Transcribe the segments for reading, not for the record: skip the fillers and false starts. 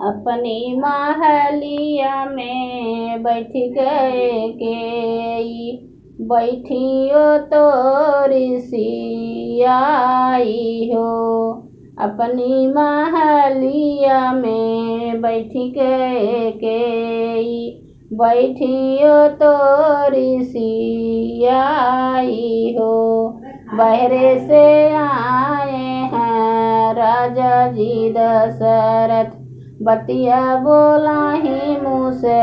अपनी महलिया में बैठ गए केई, बैठियो तो ऋषियाई हो। अपनी महलिया में बैठ गए केई, बैठियो तो ऋषियाई हो। बहरे से आए हैं राजा जी दशरथ, बतिया बोला ही मुँह से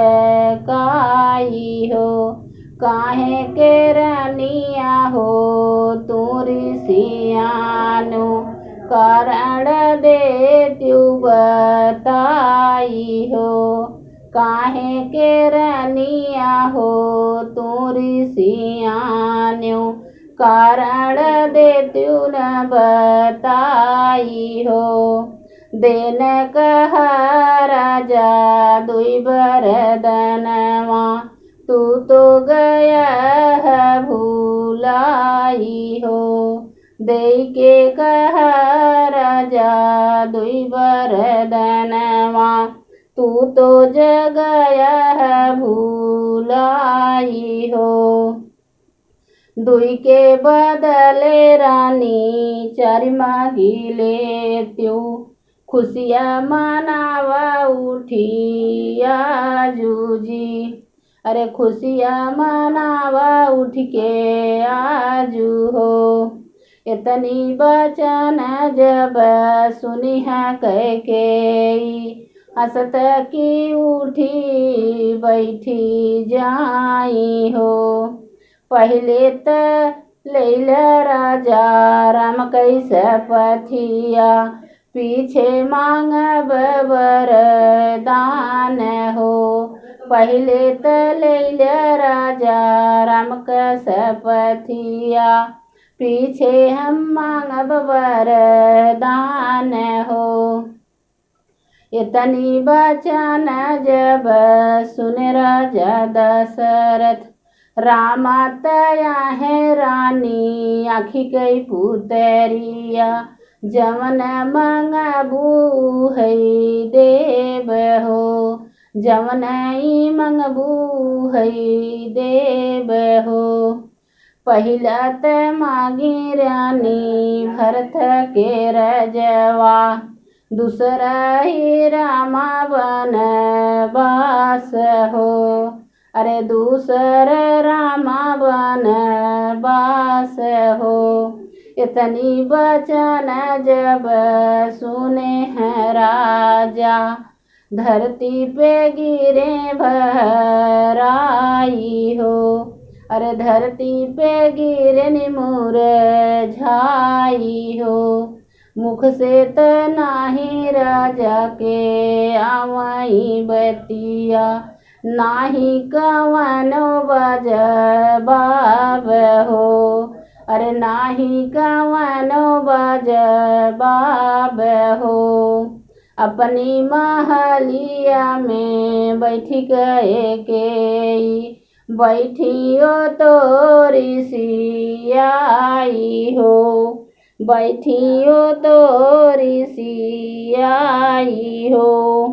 काई हो। काहे के रानिया हो तू ऋषियानु, कारण देत्यु बताई हो। काहे के रानिया हो तू ऋषियानु, कारण देत्यु न बताई हो। देन कहा राजा दुई बरदनवा, तू तो गया है भूलाई हो। दे के कहा राजा दुई बरदनवा, तू तो गया है भूलाई हो। दुई के बदले रानी चारि मागिले त्यू, खुशियाँ मनावा उठिया जूजी। अरे खुशियाँ मनावा उठ के आजू हो। इतनी बचन जब सुनी है कह के, हंसत की उठी बैठी जाई हो। पहले त लैला राजा राम कैसे पथिया, पीछे मांगब वरदान हो। पहले त लैला राजा राम कैसे पथिया, पीछे हम मांगब वरदान हो। इतनी बचन जब सुन राजा दशरथ, रामा तया है रानी आखी कई पुतरिया। जवन मंगबू है देव हो, जवन मंगबू है देव हो। पहिला त मागी रानी भरत के रजवा, दूसरा ही रामा बनवास हो। अरे दूसर रामा बनवास हो। इतनी बचन जब सुने हैं राजा, धरती पे गिरे भराई हो। अरे धरती पे गिरे मुरझाई हो। मुख से त नाही राजा के आवई बतिया, नाही कवनो बजबाब हो। अरे नाही कवनो बजबाब हो। अपनी महलिया में बैठ गए केई, बैठियो तो ऋषियाई हो। बैठियो तो ऋषियाई हो।